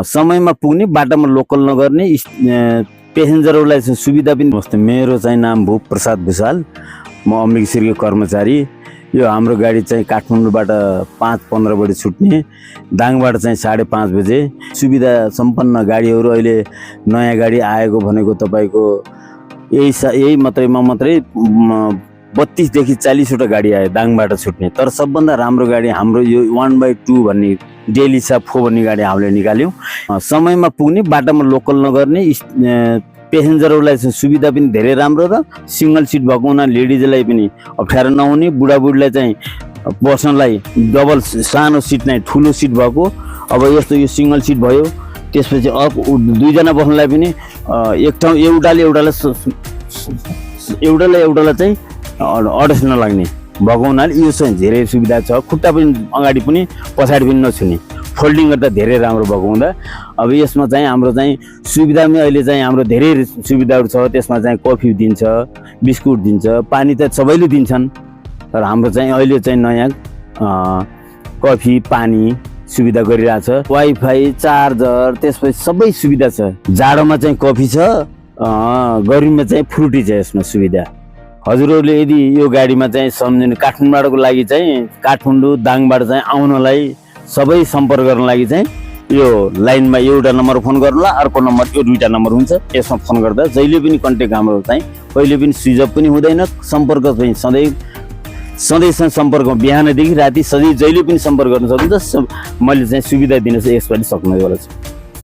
समयमा पुग्ने, बाटामा लोकल नगर्ने, पेसेन्जरहरूलाई चाहिँ सुविधा पनि बस्ने। मेरो चाहिँ नाम भूप प्रसाद भुषाल, म अम्बिकसिरको कर्मचारी। यो हाम्रो गाडी चाहिँ काठमाडौँबाट 5:15 बजे छुट्ने, दाङबाट चाहिँ 5:30 बजे। सुविधा सम्पन्न गाडीहरू अहिले नयाँ गाडी आएको भनेको तपाईँको यही मात्रै 32 देखि 40 वटा गाडी आयो दाङबाट छुट्ने। तर सबभन्दा राम्रो गाडी हाम्रो यो 1/2 भन्ने डेलिसा 4 भन्ने गाडी हामीले निकाल्यौँ। समयमा पुग्ने, बाटामा लोकल नगर्ने, पेसेन्जरहरूलाई चाहिँ सुविधा पनि धेरै राम्रो र सिङ्गल सिट भएको हुनाले लेडिजलाई पनि अप्ठ्यारो नहुने, बुढाबुढीलाई चाहिँ बस्नलाई डबल सानो सिट नै ठुलो सिट भएको। अब यस्तो यो सिङ्गल सिट भयो, त्यसपछि दुईजना बस्नलाई पनि एक ठाउँ एउटालाई चाहिँ अड्स नलाग्ने भएको हुनाले यो चाहिँ धेरै सुविधा छ। खुट्टा पनि अगाडि पनि पछाडि पनि नछुने, फोल्डिङ गर्दा धेरै राम्रो भएको हुँदा अब यसमा चाहिँ हाम्रो चाहिँ सुविधामै अहिले चाहिँ हाम्रो धेरै सुविधाहरू छ। त्यसमा चाहिँ कफी दिन्छ, बिस्कुट दिन्छ, पानी त सबैले दिन्छन्, तर हाम्रो चाहिँ अहिले चाहिँ नयाँ कफी पानी सुविधा गरिरहेछ। वाइफाई, चार्जर, त्यसपछि सबै सुविधा छ। जाडोमा चाहिँ कफी छ, गर्मीमा चाहिँ फ्रुटी छ यसमा सुविधा। हजुरहरूले यदि यो गाडीमा चाहिँ सम्झिनु, काठमाडौँको लागि चाहिँ काठमाडौँ दाङबाट चाहिँ आउनलाई सबै सम्पर्क गर्नको लागि चाहिँ यो लाइनमा एउटा नम्बर फोन गर्नुला, अर्को नम्बर यो 2टा नम्बर हुन्छ। यसमा फोन गर्दा जहिले पनि कन्ट्याक्ट हाम्रो चाहिँ कहिले पनि स्विच अफ पनि हुँदैन। सम्पर्क चाहिँ सधैँ सम्पर्क, बिहानदेखि राति सधैँ जहिले पनि सम्पर्क गर्न सकिन्छ। मैले चाहिँ सुविधा दिन यसपालि सक्नेवाला छु।